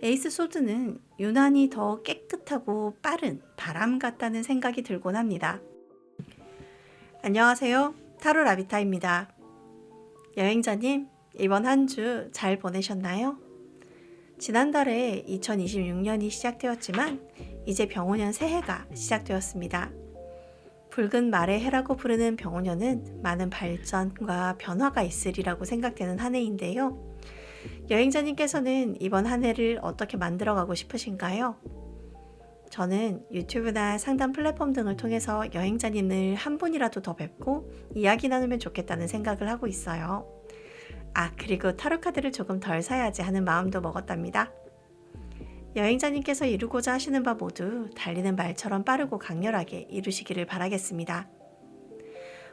에이스 소드는 유난히 더 깨끗하고 빠른 바람 같다는 생각이 들곤 합니다. 안녕하세요. 타로 라비타입니다. 여행자님, 이번 한 주 잘 보내셨나요? 지난달에 2026년이 시작되었지만 이제 병오년 새해가 시작되었습니다. 붉은 말의 해라고 부르는 병오년은 많은 발전과 변화가 있으리라고 생각되는 한 해인데요. 여행자님께서는 이번 한 해를 어떻게 만들어가고 싶으신가요? 저는 유튜브나 상담 플랫폼 등을 통해서 여행자님을 한 분이라도 더 뵙고 이야기 나누면 좋겠다는 생각을 하고 있어요. 그리고 타로카드를 조금 덜 사야지 하는 마음도 먹었답니다. 여행자님께서 이루고자 하시는 바 모두 달리는 말처럼 빠르고 강렬하게 이루시기를 바라겠습니다.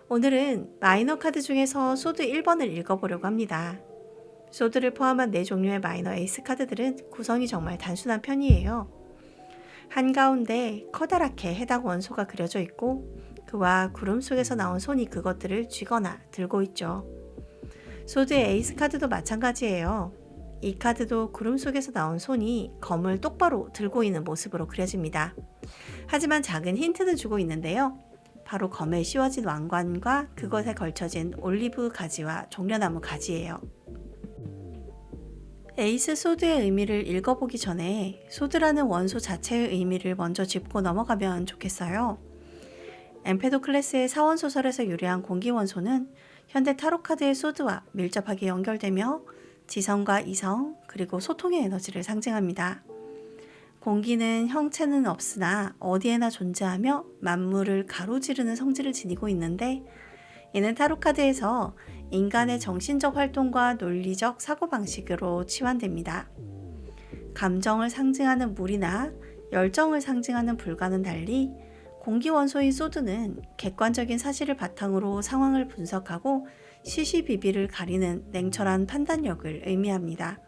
오늘은 마이너 카드 중에서 소드 1번을 읽어보려고 합니다. 소드를 포함한 4종류의 마이너 에이스 카드들은 구성이 정말 단순한 편이에요. 한가운데 커다랗게 해당 원소가 그려져 있고 그와 구름 속에서 나온 손이 그것들을 쥐거나 들고 있죠. 소드의 에이스 카드도 마찬가지예요. 이 카드도 구름 속에서 나온 손이 검을 똑바로 들고 있는 모습으로 그려집니다. 하지만 작은 힌트는 주고 있는데요. 바로 검에 씌워진 왕관과 그것에 걸쳐진 올리브 가지와 종려나무 가지예요. 에이스 소드의 의미를 읽어보기 전에 소드라는 원소 자체의 의미를 먼저 짚고 넘어가면 좋겠어요. 엠페도클레스의 사원소설에서 유래한 공기원소는 현대 타로카드의 소드와 밀접하게 연결되며 지성과 이성 그리고 소통의 에너지를 상징합니다. 공기는 형체는 없으나 어디에나 존재하며 만물을 가로지르는 성질을 지니고 있는데 이는 타로카드에서 인간의 정신적 활동과 논리적 사고방식으로 치환됩니다. 감정을 상징하는 물이나 열정을 상징하는 불과는 달리 공기원소인 소드는 객관적인 사실을 바탕으로 상황을 분석하고 시시비비를 가리는 냉철한 판단력을 의미합니다.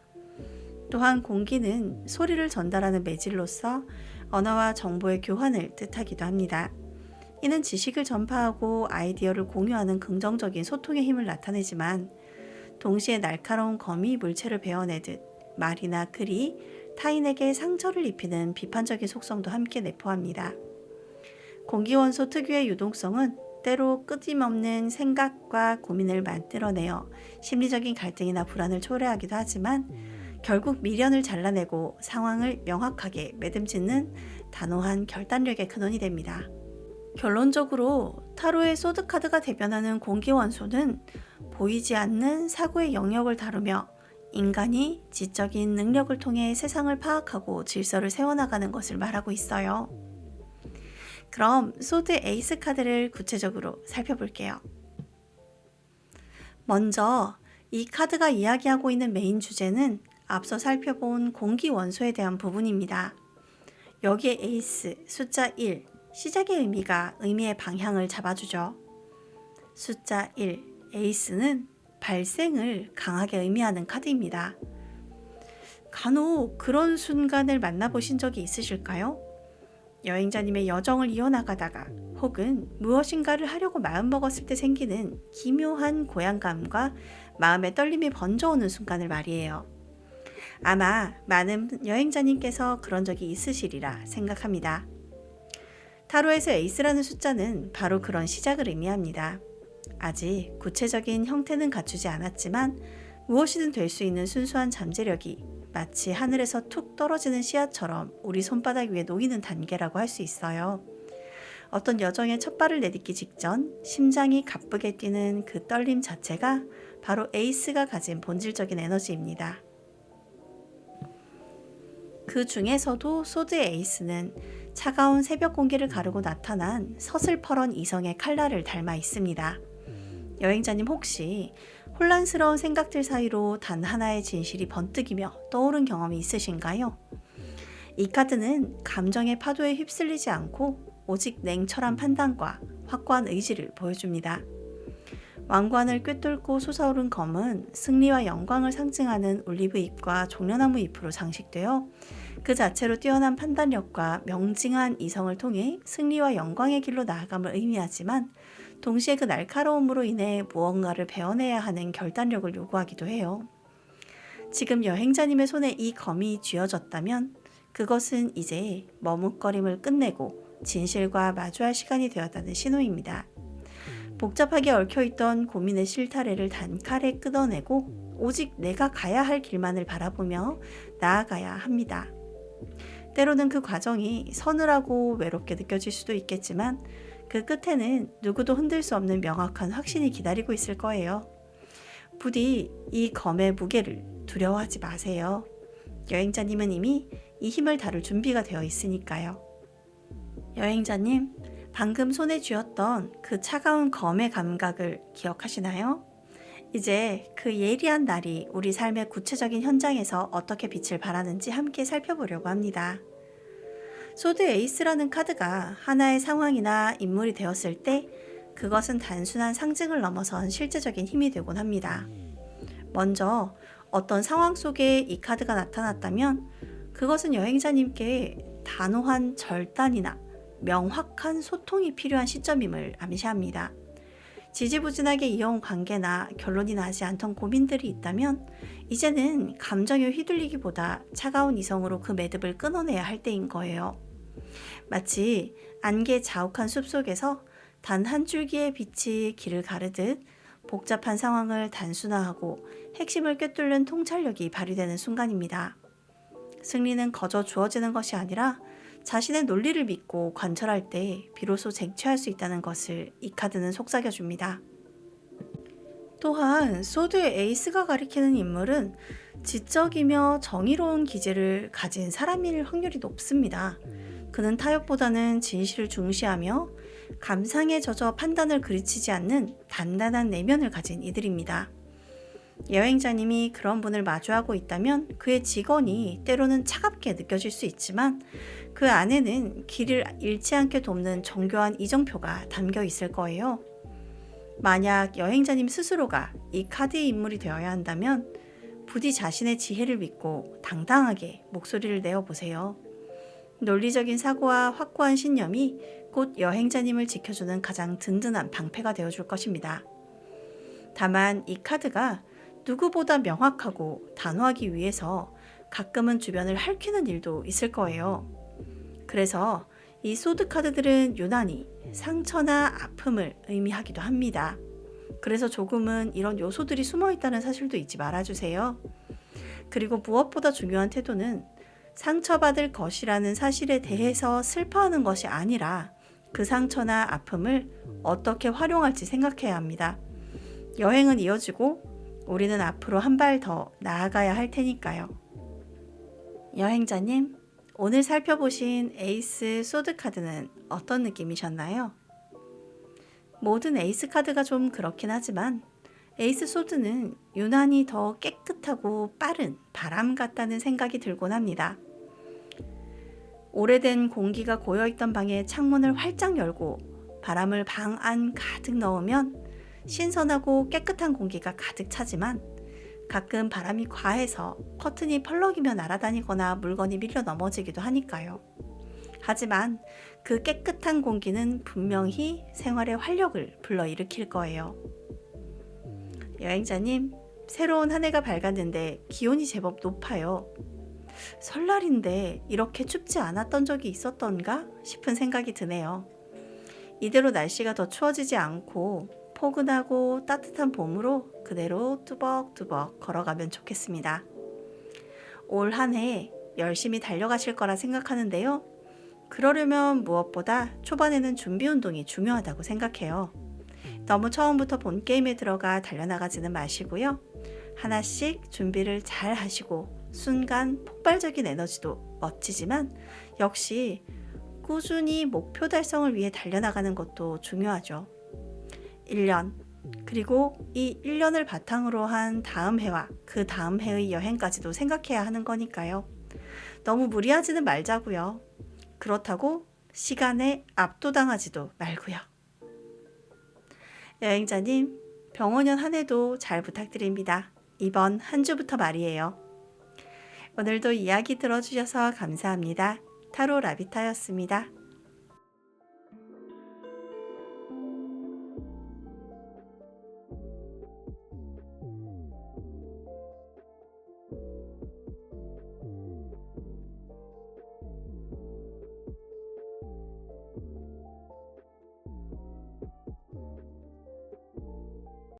또한 공기는 소리를 전달하는 매질로서 언어와 정보의 교환을 뜻하기도 합니다. 이는 지식을 전파하고 아이디어를 공유하는 긍정적인 소통의 힘을 나타내지만 동시에 날카로운 검이 물체를 베어내듯 말이나 글이 타인에게 상처를 입히는 비판적인 속성도 함께 내포합니다. 공기원소 특유의 유동성은 때로 끊임없는 생각과 고민을 만들어내어 심리적인 갈등이나 불안을 초래하기도 하지만 결국 미련을 잘라내고 상황을 명확하게 매듭짓는 단호한 결단력의 근원이 됩니다. 결론적으로 타로의 소드 카드가 대변하는 공기원소는 보이지 않는 사고의 영역을 다루며 인간이 지적인 능력을 통해 세상을 파악하고 질서를 세워나가는 것을 말하고 있어요. 그럼 소드 에이스 카드를 구체적으로 살펴볼게요. 먼저 이 카드가 이야기하고 있는 메인 주제는 앞서 살펴본 공기원소에 대한 부분입니다. 여기에 에이스, 숫자 1, 시작의 의미가 의미의 방향을 잡아주죠. 숫자 1, 에이스는 발생을 강하게 의미하는 카드입니다. 간혹 그런 순간을 만나보신 적이 있으실까요? 여행자님의 여정을 이어나가다가 혹은 무엇인가를 하려고 마음먹었을 때 생기는 기묘한 고향감과 마음의 떨림이 번져오는 순간을 말이에요. 아마 많은 여행자님께서 그런 적이 있으시리라 생각합니다. 타로에서 에이스라는 숫자는 바로 그런 시작을 의미합니다. 아직 구체적인 형태는 갖추지 않았지만 무엇이든 될 수 있는 순수한 잠재력이 마치 하늘에서 툭 떨어지는 씨앗처럼 우리 손바닥 위에 놓이는 단계라고 할 수 있어요. 어떤 여정의 첫 발을 내딛기 직전 심장이 가쁘게 뛰는 그 떨림 자체가 바로 에이스가 가진 본질적인 에너지입니다. 그 중에서도 소드의 에이스는 차가운 새벽 공기를 가르고 나타난 서슬퍼런 이성의 칼날을 닮아 있습니다. 여행자님 혹시 혼란스러운 생각들 사이로 단 하나의 진실이 번뜩이며 떠오른 경험이 있으신가요? 이 카드는 감정의 파도에 휩쓸리지 않고 오직 냉철한 판단과 확고한 의지를 보여줍니다. 왕관을 꿰뚫고 솟아오른 검은 승리와 영광을 상징하는 올리브 잎과 종려나무 잎으로 장식되어 그 자체로 뛰어난 판단력과 명징한 이성을 통해 승리와 영광의 길로 나아감을 의미하지만 동시에 그 날카로움으로 인해 무언가를 베어내야 하는 결단력을 요구하기도 해요. 지금 여행자님의 손에 이 검이 쥐어졌다면 그것은 이제 머뭇거림을 끝내고 진실과 마주할 시간이 되었다는 신호입니다. 복잡하게 얽혀있던 고민의 실타래를 단칼에 끊어내고 오직 내가 가야 할 길만을 바라보며 나아가야 합니다. 때로는 그 과정이 서늘하고 외롭게 느껴질 수도 있겠지만 그 끝에는 누구도 흔들 수 없는 명확한 확신이 기다리고 있을 거예요. 부디 이 검의 무게를 두려워하지 마세요. 여행자님은 이미 이 힘을 다룰 준비가 되어 있으니까요. 여행자님, 방금 손에 쥐었던 그 차가운 검의 감각을 기억하시나요? 이제 그 예리한 날이 우리 삶의 구체적인 현장에서 어떻게 빛을 발하는지 함께 살펴보려고 합니다. 소드 에이스라는 카드가 하나의 상황이나 인물이 되었을 때 그것은 단순한 상징을 넘어선 실제적인 힘이 되곤 합니다. 먼저 어떤 상황 속에 이 카드가 나타났다면 그것은 여행자님께 단호한 절단이나 명확한 소통이 필요한 시점임을 암시합니다. 지지부진하게 이어온 관계나 결론이 나지 않던 고민들이 있다면 이제는 감정에 휘둘리기보다 차가운 이성으로 그 매듭을 끊어내야 할 때인 거예요. 마치 안개 자욱한 숲속에서 단 한 줄기의 빛이 길을 가르듯 복잡한 상황을 단순화하고 핵심을 꿰뚫는 통찰력이 발휘되는 순간입니다. 승리는 거저 주어지는 것이 아니라 자신의 논리를 믿고 관철할 때 비로소 쟁취할 수 있다는 것을 이 카드는 속삭여줍니다. 또한 소드의 에이스가 가리키는 인물은 지적이며 정의로운 기질을 가진 사람일 확률이 높습니다. 그는 타협보다는 진실을 중시하며 감상에 젖어 판단을 그르치지 않는 단단한 내면을 가진 이들입니다. 여행자님이 그런 분을 마주하고 있다면 그의 직원이 때로는 차갑게 느껴질 수 있지만 그 안에는 길을 잃지 않게 돕는 정교한 이정표가 담겨 있을 거예요. 만약 여행자님 스스로가 이 카드의 인물이 되어야 한다면 부디 자신의 지혜를 믿고 당당하게 목소리를 내어보세요. 논리적인 사고와 확고한 신념이 곧 여행자님을 지켜주는 가장 든든한 방패가 되어줄 것입니다. 다만 이 카드가 누구보다 명확하고 단호하기 위해서 가끔은 주변을 핥히는 일도 있을 거예요. 그래서 이 소드 카드들은 유난히 상처나 아픔을 의미하기도 합니다. 그래서 조금은 이런 요소들이 숨어 있다는 사실도 잊지 말아주세요. 그리고 무엇보다 중요한 태도는 상처받을 것이라는 사실에 대해서 슬퍼하는 것이 아니라 그 상처나 아픔을 어떻게 활용할지 생각해야 합니다. 여행은 이어지고 우리는 앞으로 한 발 더 나아가야 할 테니까요. 여행자님, 오늘 살펴보신 에이스 소드 카드는 어떤 느낌이셨나요? 모든 에이스 카드가 좀 그렇긴 하지만 에이스 소드는 유난히 더 깨끗하고 빠른 바람 같다는 생각이 들곤 합니다. 오래된 공기가 고여있던 방에 창문을 활짝 열고 바람을 방 안 가득 넣으면 신선하고 깨끗한 공기가 가득 차지만 가끔 바람이 과해서 커튼이 펄럭이며 날아다니거나 물건이 밀려 넘어지기도 하니까요. 하지만 그 깨끗한 공기는 분명히 생활의 활력을 불러일으킬 거예요. 여행자님, 새로운 한 해가 밝았는데 기온이 제법 높아요. 설날인데 이렇게 춥지 않았던 적이 있었던가 싶은 생각이 드네요. 이대로 날씨가 더 추워지지 않고 포근하고 따뜻한 봄으로 그대로 뚜벅뚜벅 걸어가면 좋겠습니다. 올 한 해 열심히 달려가실 거라 생각하는데요. 그러려면 무엇보다 초반에는 준비 운동이 중요하다고 생각해요. 너무 처음부터 본 게임에 들어가 달려나가지는 마시고요. 하나씩 준비를 잘 하시고 순간 폭발적인 에너지도 멋지지만 역시 꾸준히 목표 달성을 위해 달려나가는 것도 중요하죠. 1년, 그리고 이 1년을 바탕으로 한 다음 해와 그 다음 해의 여행까지도 생각해야 하는 거니까요. 너무 무리하지는 말자고요. 그렇다고 시간에 압도당하지도 말고요. 여행자님, 병원년 한 해도 잘 부탁드립니다. 이번 한 주부터 말이에요. 오늘도 이야기 들어주셔서 감사합니다. 타로 라비타였습니다.